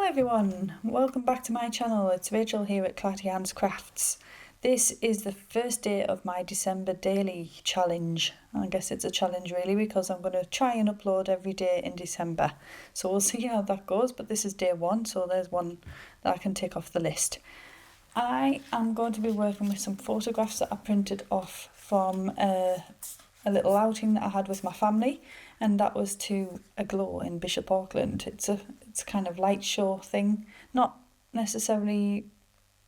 everyone, welcome back to my channel. It's Rachel here at Clatty Hands Crafts. This is the first day of my December daily challenge. I guess it's a challenge really because I'm going to try and upload every day in December. So we'll see how that goes, but this is day one, so there's one that I can tick off the list. I am going to be working with some photographs that I printed off from a little outing that I had with my family, and that was to a glow in Bishop Auckland. It's a kind of light show thing, not necessarily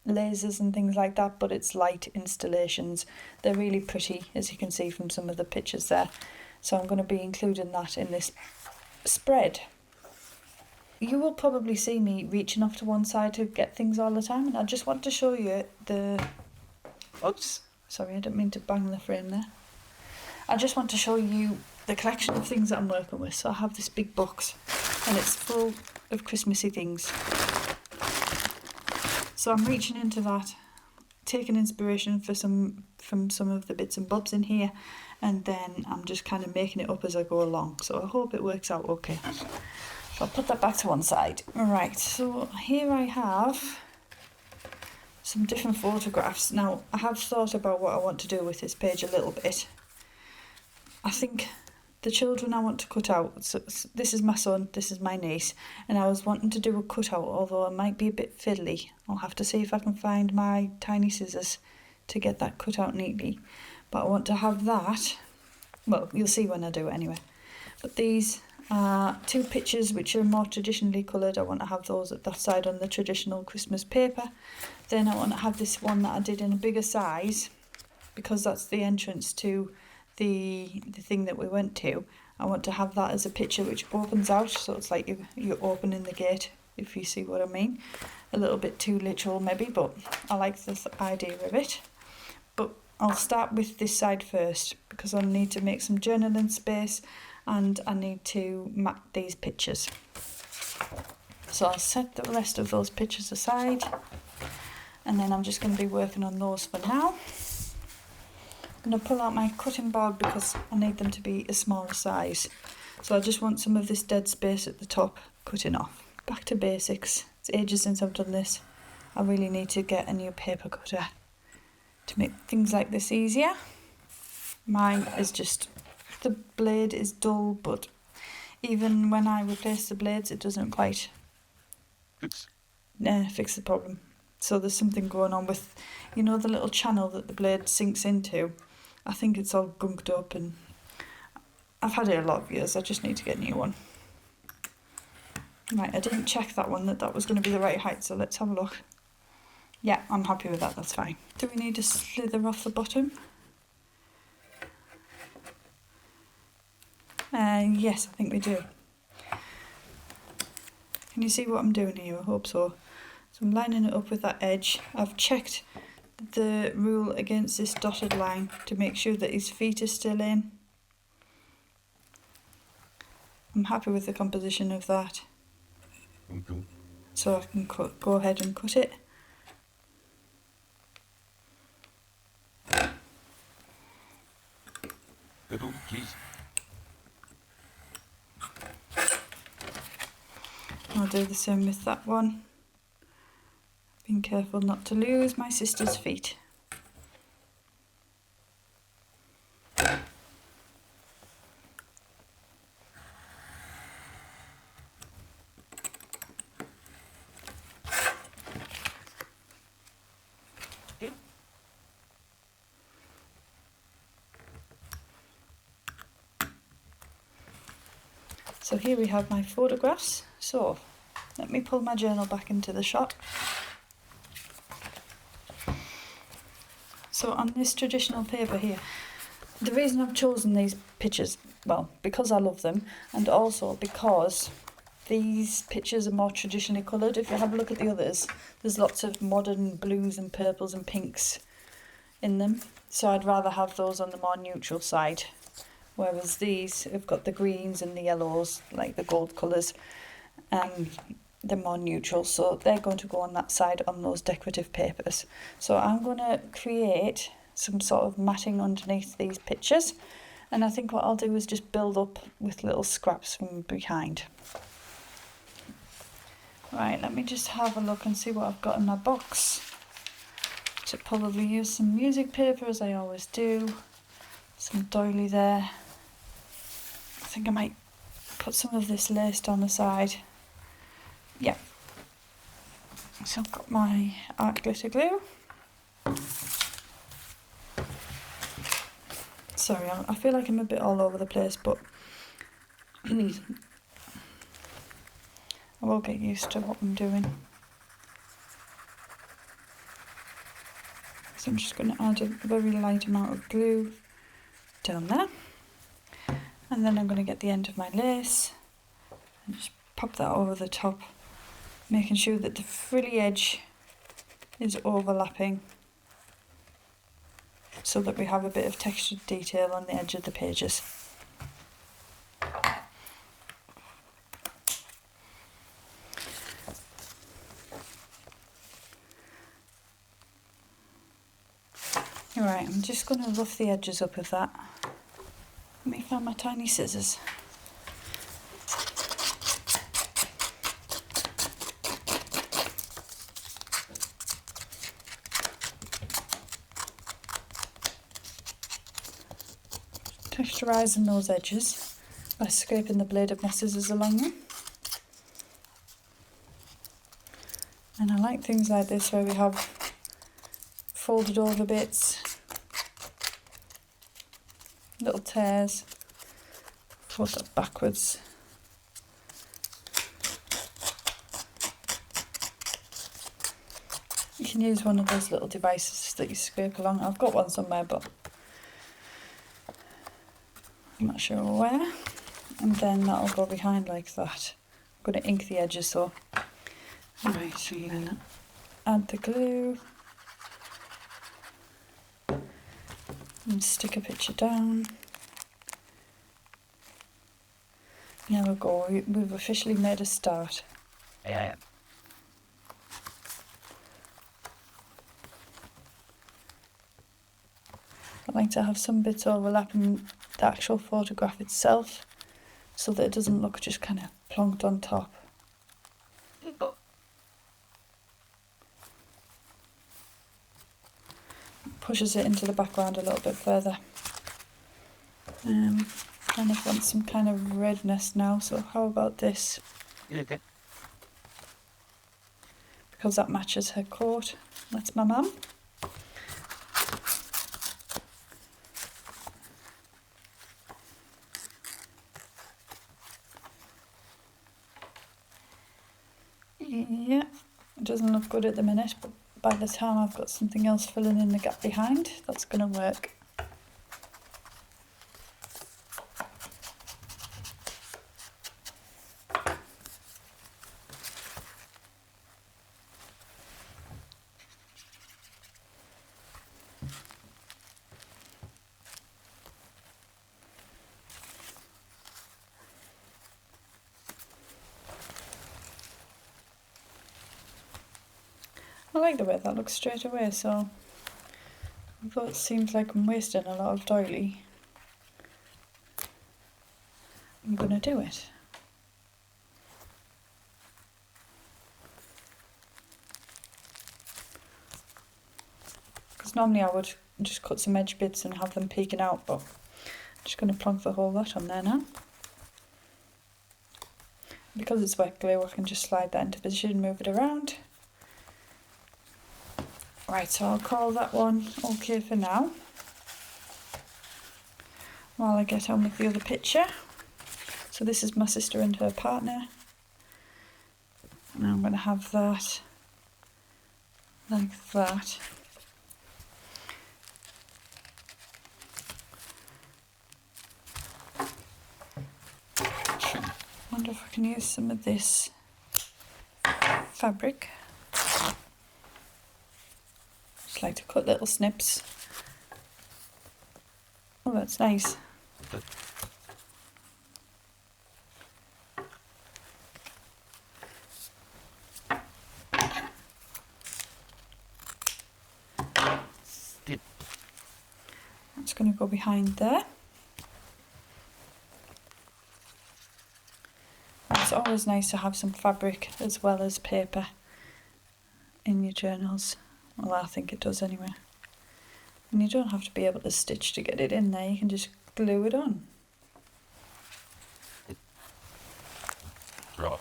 lasers and things like that, but it's light installations. They're really pretty, as you can see from some of the pictures there. So I'm going to be including that in this spread. You will probably see me reaching off to one side to get things all the time, and I just want to show you oops, sorry, I didn't mean to bang the frame there. I just want to show you the collection of things that I'm working with. So I have this big box and it's full of Christmassy things. So I'm reaching into that, taking inspiration from some of the bits and bobs in here, and then I'm just kind of making it up as I go along. So I hope it works out okay. So I'll put that back to one side. Right, so here I have some different photographs. Now I have thought about what I want to do with this page a little bit. I think the children I want to cut out, so this is my son, this is my niece, and I was wanting to do a cutout, although it might be a bit fiddly. I'll have to see if I can find my tiny scissors to get that cut out neatly. But I want to have that, well, you'll see when I do it anyway. But these are two pictures which are more traditionally coloured. I want to have those at that side on the traditional Christmas paper. Then I want to have this one that I did in a bigger size, because that's the entrance to the thing that we went to. I want to have that as a picture which opens out, so it's like you're opening the gate, if you see what I mean. A little bit too literal maybe, but I like the idea of it. But I'll start with this side first because I need to make some journaling space and I need to map these pictures. So I'll set the rest of those pictures aside, and then I'm just going to be working on those for now. I'm going to pull out my cutting board because I need them to be a smaller size. So I just want some of this dead space at the top cutting off. Back to basics. It's ages since I've done this. I really need to get a new paper cutter to make things like this easier. Mine is just, the blade is dull, but even when I replace the blades, it doesn't quite fix the problem. So there's something going on with, you know, the little channel that the blade sinks into. I think it's all gunked up, and I've had it a lot of years. I just need to get a new one. Right, I didn't check that one, that was going to be the right height, so let's have a look. Yeah, I'm happy with that, that's fine. Do we need to slither off the bottom? Yes, I think we do. Can you see what I'm doing here? I hope so. So I'm lining it up with that edge. I've checked the rule against this dotted line to make sure that his feet are still in. I'm happy with the composition of that. So I can go ahead and cut it. I'll do the same with that one. Being careful not to lose my sister's feet. So here we have my photographs. So let me pull my journal back into the shot. So on this traditional paper here, the reason I've chosen these pictures, well, because I love them, and also because these pictures are more traditionally coloured. If you have a look at the others, there's lots of modern blues and purples and pinks in them. So I'd rather have those on the more neutral side, whereas these have got the greens and the yellows, like the gold colours, and they're more neutral, so they're going to go on that side on those decorative papers. So I'm going to create some sort of matting underneath these pictures, and I think what I'll do is just build up with little scraps from behind. Right, let me just have a look and see what I've got in my box. Should probably use some music paper as I always do. Some doily there. I think I might put some of this lace on the side. Yeah. So I've got my art glitter glue. Sorry, I feel like I'm a bit all over the place, but I will get used to what I'm doing. So I'm just going to add a very light amount of glue down there. And then I'm going to get the end of my lace and just pop that over the top, making sure that the frilly edge is overlapping so that we have a bit of textured detail on the edge of the pages. Alright, I'm just going to rough the edges up of that. Let me find my tiny scissors. Texturising those edges by scraping the blade of my scissors along them. And I like things like this where we have folded over bits, little tears. Fold that backwards. You can use one of those little devices that you scrape along. I've got one somewhere, but I'm not sure where. And then that'll go behind like that. I'm going to ink the edges though. Right, so you're going to add the glue and stick a picture down. There we go, we've officially made a start. Yeah. I like to have some bits overlapping the actual photograph itself so that it doesn't look just kind of plonked on top. Pushes it into the background a little bit further. Kind of want some kind of redness now, so how about this? Okay. Because that matches her coat. That's my mum. Yeah, it doesn't look good at the minute, but by the time I've got something else filling in the gap behind, that's going to work. I like the way that looks straight away, so although it seems like I'm wasting a lot of doily, I'm going to do it. Because normally I would just cut some edge bits and have them peeking out, but I'm just going to plonk the whole lot on there now. Because it's wet glue, I can just slide that into position and move it around. Right, so I'll call that one okay for now, while I get on with the other picture. So this is my sister and her partner. And I'm going to have that like that. I wonder if I can use some of this fabric. Just like to cut little snips. Oh, that's nice. That's going to go behind there. It's always always nice to have some fabric as well as paper in your journals. Well, I think it does anyway. And you don't have to be able to stitch to get it in there, you can just glue it on. Right.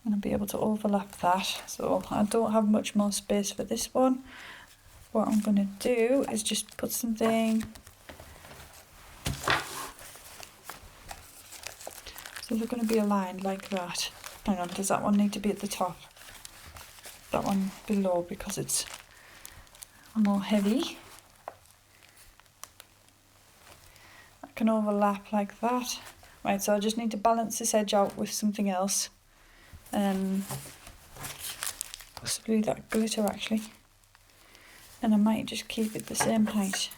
And I'll be able to overlap that. So I don't have much more space for this one. What I'm going to do is just put something. So they're going to be aligned like that. Hang on, does that one need to be at the top? That one below because it's more heavy. That can overlap like that. Right, so I just need to balance this edge out with something else. Possibly that glitter actually. And I might just keep it the same height.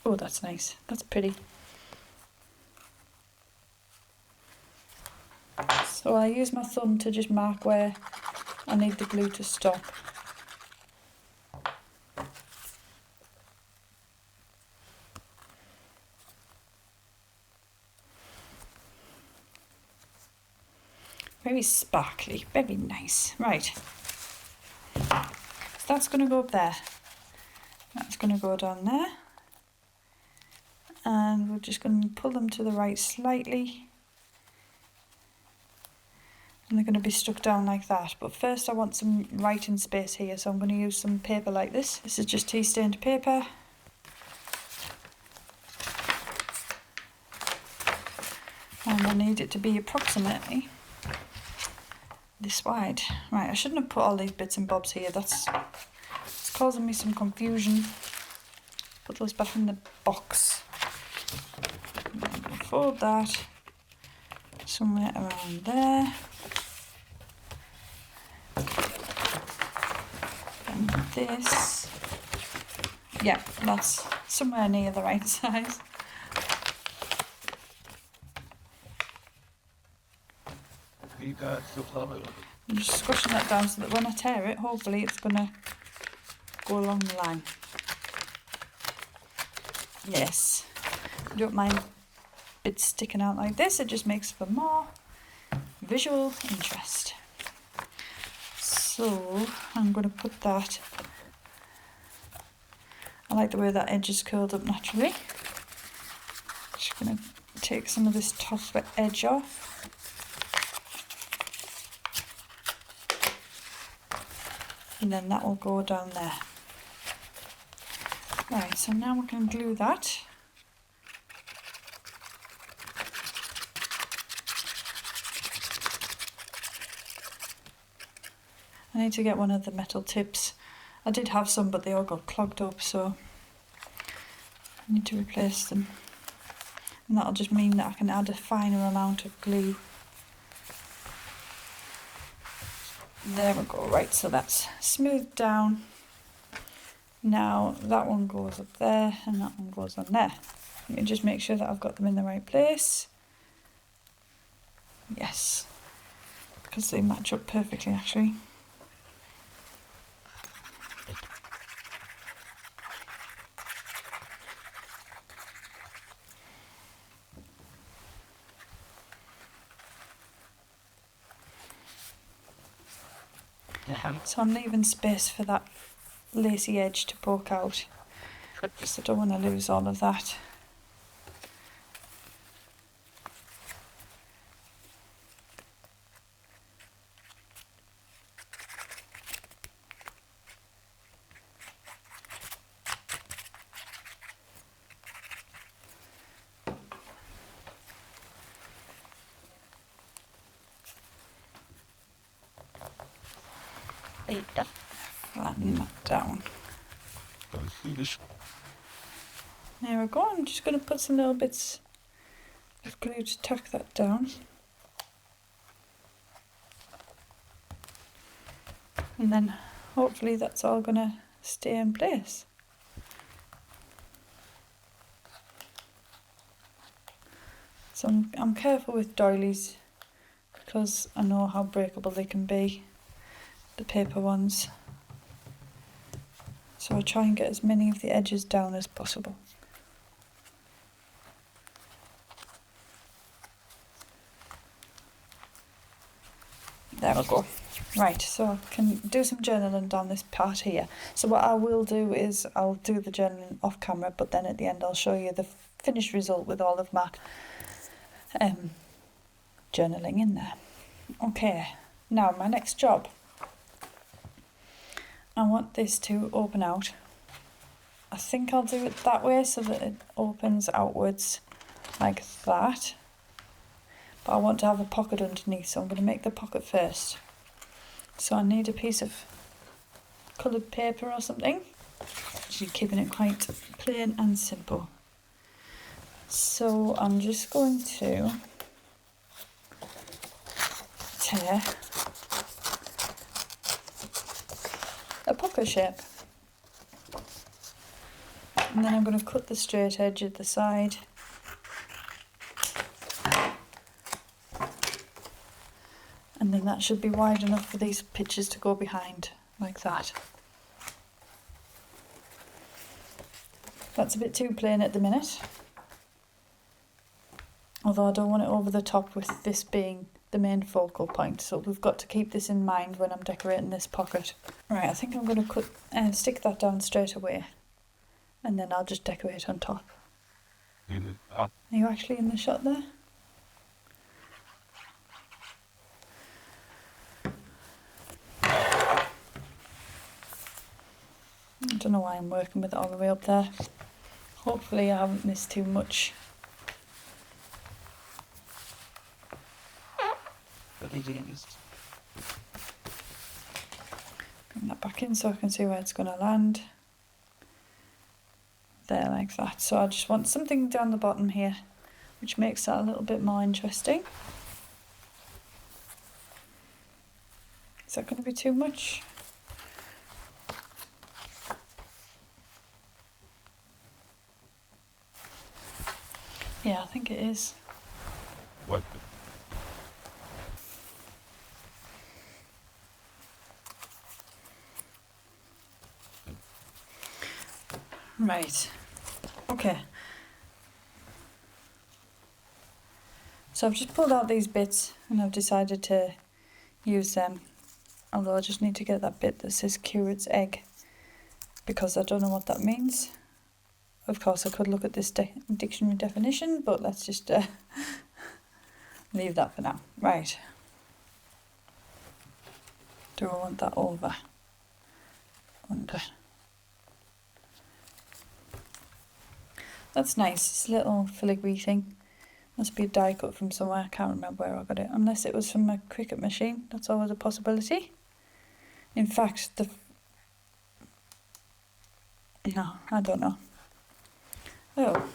Oh, that's nice. That's pretty. So I use my thumb to just mark where I need the glue to stop. Very sparkly, very nice. Right. So that's going to go up there. That's going to go down there. And we're just going to pull them to the right slightly. And they're going to be stuck down like that. But first I want some writing space here, so I'm going to use some paper like this. This is just tea stained paper. And I need it to be approximately this wide. Right, I shouldn't have put all these bits and bobs here. It's causing me some confusion. Put those back in the box. Fold that somewhere around there. And this, yeah, that's somewhere near the right size. I'm just squashing that down so that when I tear it, hopefully it's going to go along the line. Yes, I don't mind bits sticking out like this, it just makes for more visual interest. So I'm going to put that, I like the way that edge is curled up naturally. Just going to take some of this top edge off. And then that will go down there. Right, so now we can glue that. I need to get one of the metal tips. I did have some, but they all got clogged up, so I need to replace them. And that'll just mean that I can add a finer amount of glue. There we go, right, so that's smoothed down. Now that one goes up there and that one goes on there. Let me just make sure that I've got them in the right place. Yes, because they match up perfectly actually. So I'm leaving space for that lacy edge to poke out, because I don't want to lose all of that. Flatten that down. There we go, I'm just going to put some little bits of glue to tack that down. And then hopefully that's all going to stay in place. So I'm careful with doilies because I know how breakable they can be, the paper ones. So I try and get as many of the edges down as possible. There we go. Right, so I can do some journaling down this part here. So what I will do is I'll do the journaling off camera, but then at the end I'll show you the finished result with all of my journaling in there. Okay, now my next job. I want this to open out. I think I'll do it that way so that it opens outwards like that. But I want to have a pocket underneath, so I'm going to make the pocket first. So I need a piece of coloured paper or something. Actually keeping it quite plain and simple. So I'm just going to tear a pocket shape. And then I'm going to cut the straight edge at the side. And then that should be wide enough for these pictures to go behind, like that. That's a bit too plain at the minute. Although I don't want it over the top with this being the main focal point. So we've got to keep this in mind when I'm decorating this pocket. Right, I think I'm going to stick that down straight away. And then I'll just decorate on top. Are you actually in the shot there? I don't know why I'm working with it all the way up there. Hopefully I haven't missed too much. Bring that back in so I can see where it's going to land. There, like that. So I just want something down the bottom here, which makes that a little bit more interesting. Is that going to be too much? Yeah, I think it is. What? Right. Okay. So I've just pulled out these bits and I've decided to use them. Although I just need to get that bit that says curate's egg, because I don't know what that means. Of course I could look at this dictionary definition, but let's just leave that for now. Right. Do I want that over? Under. That's nice. It's a little filigree thing. Must be a die cut from somewhere. I can't remember where I got it. Unless it was from a Cricut machine. That's always a possibility. In fact, no, I don't know. Oh.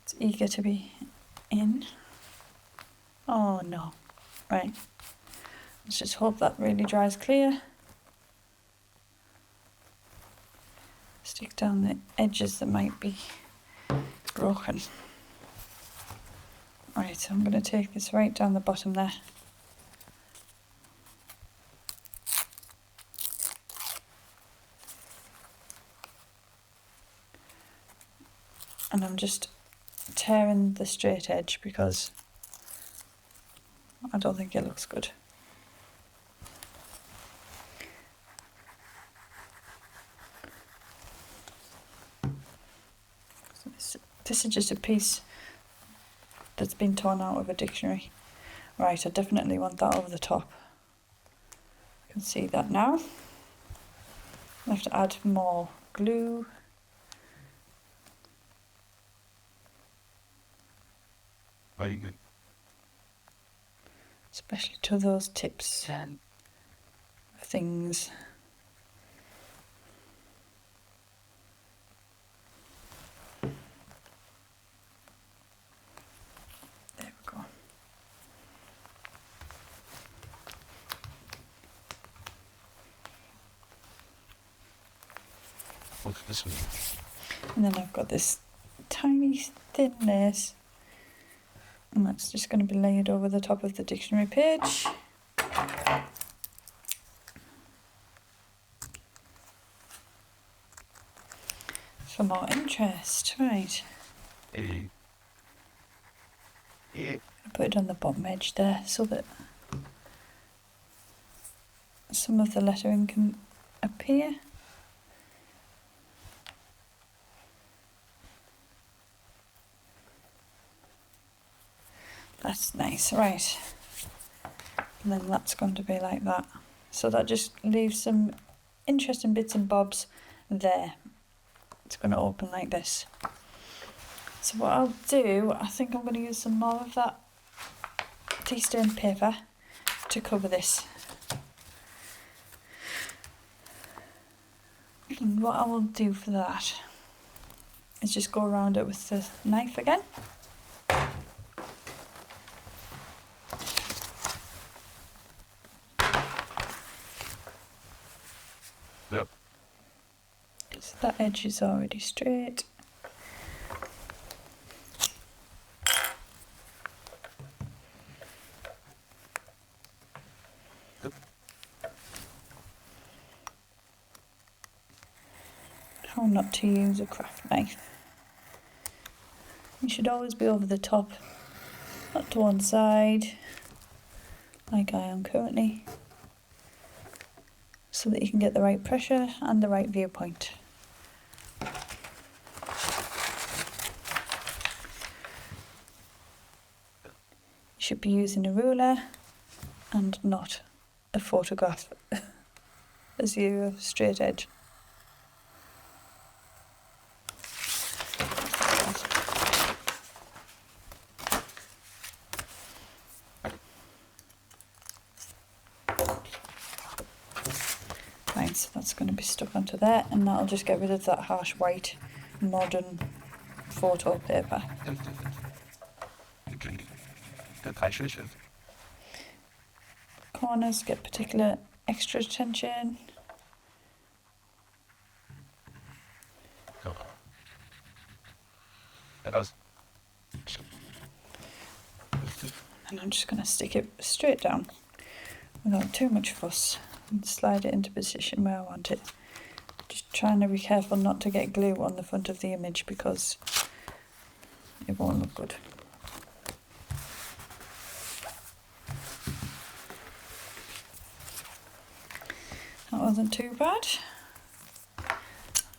It's eager to be in. Oh no. Right. Let's just hope that really dries clear. Stick down the edges that might be broken. Right, so I'm going to take this right down the bottom there. And I'm just tearing the straight edge because I don't think it looks good. So this is just a piece that's been torn out of a dictionary. Right, I definitely want that over the top. You can see that now. I have to add more glue. Very good. Especially to those tips of things. There we go. Look at this one. And then I've got this tiny thin lace. And that's just going to be layered over the top of the dictionary page. For more interest, right. Put it on the bottom edge there so that some of the lettering can appear. That's nice, right. And then that's going to be like that. So that just leaves some interesting bits and bobs there. It's going to open like this. So what I'll do, I think I'm going to use some more of that tea stained paper to cover this. And what I will do for that is just go around it with the knife again. Yep. So that edge is already straight. Yep. How not to use a craft knife. You should always be over the top, not to one side, like I am currently, so that you can get the right pressure and the right viewpoint. You should be using a ruler and not a photograph as your straight edge. Right, so that's going to be stuck onto there, and that'll just get rid of that harsh white modern photo paper. Corners get particular extra attention. And I'm just going to stick it straight down without too much fuss and slide it into position where I want it. Just trying to be careful not to get glue on the front of the image because it won't look good. That wasn't too bad.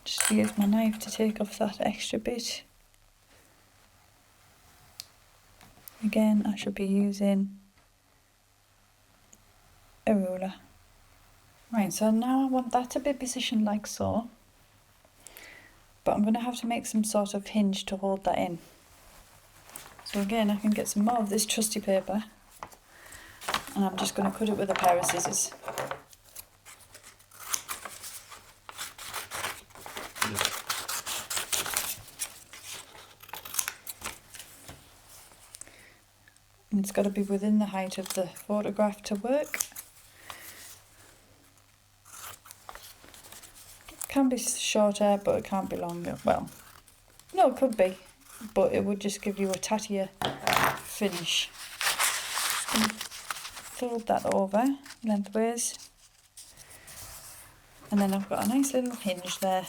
Just use my knife to take off that extra bit. Again, I should be using a ruler. Right, so now I want that to be positioned like so, but I'm going to have to make some sort of hinge to hold that in. So again, I can get some more of this trusty paper, and I'm just going to cut it with a pair of scissors. And it's got to be within the height of the photograph to work. It can be shorter, but it can't be longer. Well, no, it could be, but it would just give you a tattier finish. Just going to fold that over lengthways. And then I've got a nice little hinge there.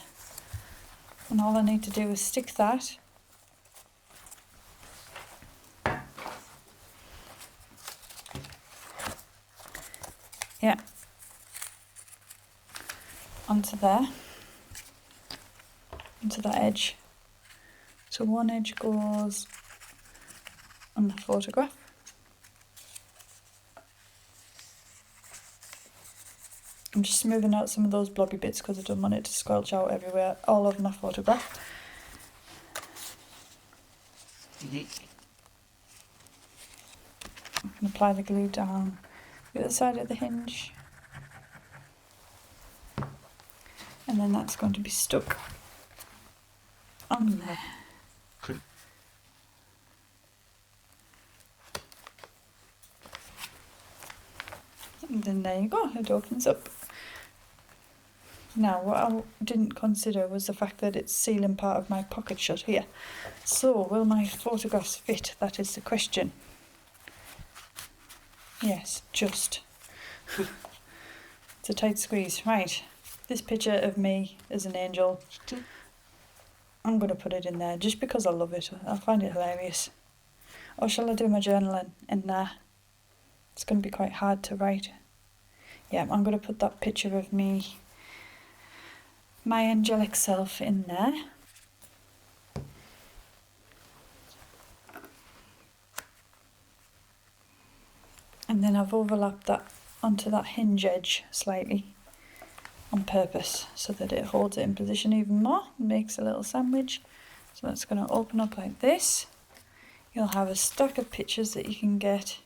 And all I need to do is stick that onto there, onto that edge. So one edge goes on the photograph. I'm just smoothing out some of those blobby bits because I don't want it to squelch out everywhere, all over my photograph. I can apply the glue down the other side of the hinge. And then that's going to be stuck on there. Cool. And then there you go, it opens up. Now what I didn't consider was the fact that it's sealing part of my pocket shut here. So will my photographs fit? That is the question. Yes, just. It's a tight squeeze. Right, this picture of me as an angel, I'm going to put it in there just because I love it. I find it hilarious. Or shall I do my journaling in there? It's going to be quite hard to write. Yeah, I'm going to put that picture of me, my angelic self, in there. And then I've overlapped that onto that hinge edge slightly on purpose so that it holds it in position even more, makes a little sandwich. So that's going to open up like this. You'll have a stack of pictures that you can get.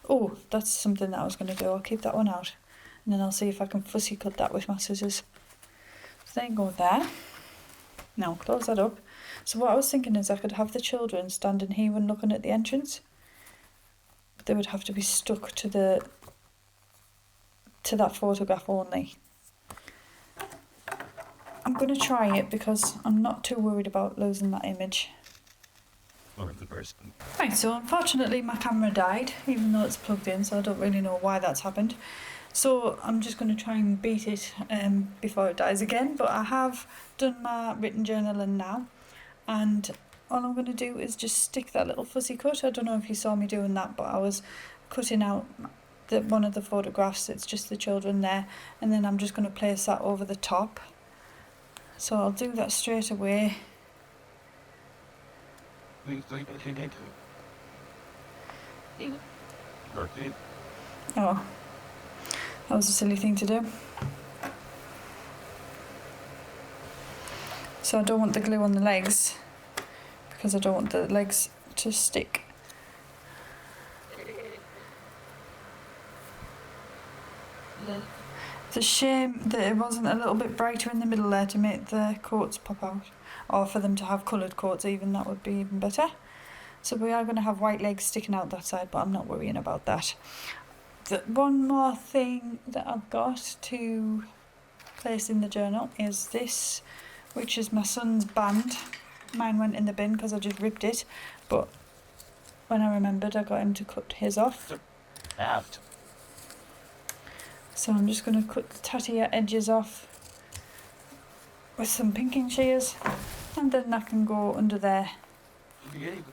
Oh, that's something that I was going to do. I'll keep that one out and then I'll see if I can fussy cut that with my scissors. So there you go there. Now close that up. So what I was thinking is I could have the children standing here and looking at the entrance. But they would have to be stuck to that photograph only. I'm going to try it because I'm not too worried about losing that image. Right, so unfortunately my camera died, even though it's plugged in, so I don't really know why that's happened. So I'm just going to try and beat it before it dies again, but I have done my written journaling now, and all I'm going to do is just stick that little fussy cut. I don't know if you saw me doing that, but I was cutting out one of the photographs. It's just the children there, and then I'm just going to place that over the top. So I'll do that straight away. Oh, that was a silly thing to do. So I don't want the glue on the legs because I don't want the legs to stick. It's a shame that it wasn't a little bit brighter in the middle there to make the coats pop out, or for them to have coloured coats even, that would be even better. So we are going to have white legs sticking out that side, but I'm not worrying about that. One more thing that I've got to place in the journal is this, which is my son's band. Mine went in the bin because I just ripped it, but when I remembered I got him to cut his off. So I'm just going to cut the tatty edges off with some pinking shears, and then I can go under there.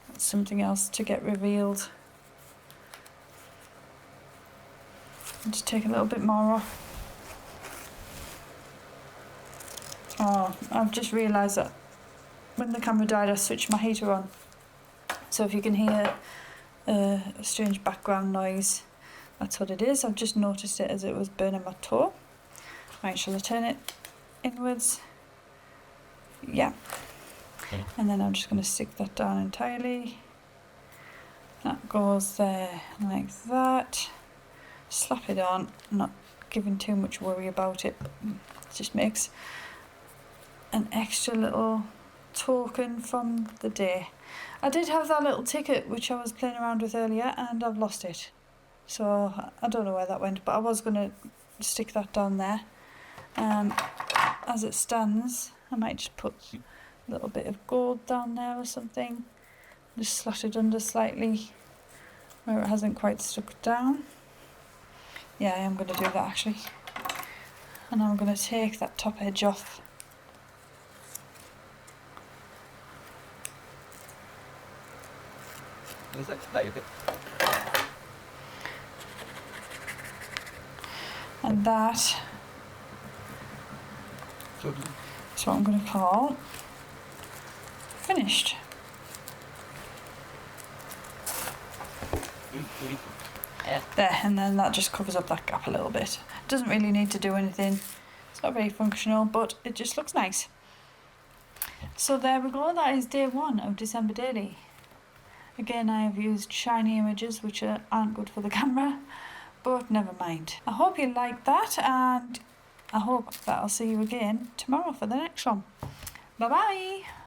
That's something else to get revealed. I'll just take a little bit more off. Oh, I've just realised that when the camera died I switched my heater on. So if you can hear a strange background noise, that's what it is. I've just noticed it as it was burning my toe. Right, shall I turn it inwards? Yeah. Okay. And then I'm just going to stick that down entirely. That goes there like that. Slap it on. I'm not giving too much worry about it. It just makes an extra little token from the day. I did have that little ticket which I was playing around with earlier and I've lost it. So I don't know where that went, but I was going to stick that down there. As it stands, I might just put a little bit of gold down there or something. Just slot it under slightly where it hasn't quite stuck down. Yeah, I am going to do that actually. And I'm going to take that top edge off. And that is what I'm going to call finished. There, and then that just covers up that gap a little bit. It doesn't really need to do anything. It's not very functional, but it just looks nice. So there we go, that is day 1 of December Daily. Again, I have used shiny images which aren't good for the camera, but never mind. I hope you liked that, and I hope that I'll see you again tomorrow for the next one. Bye bye!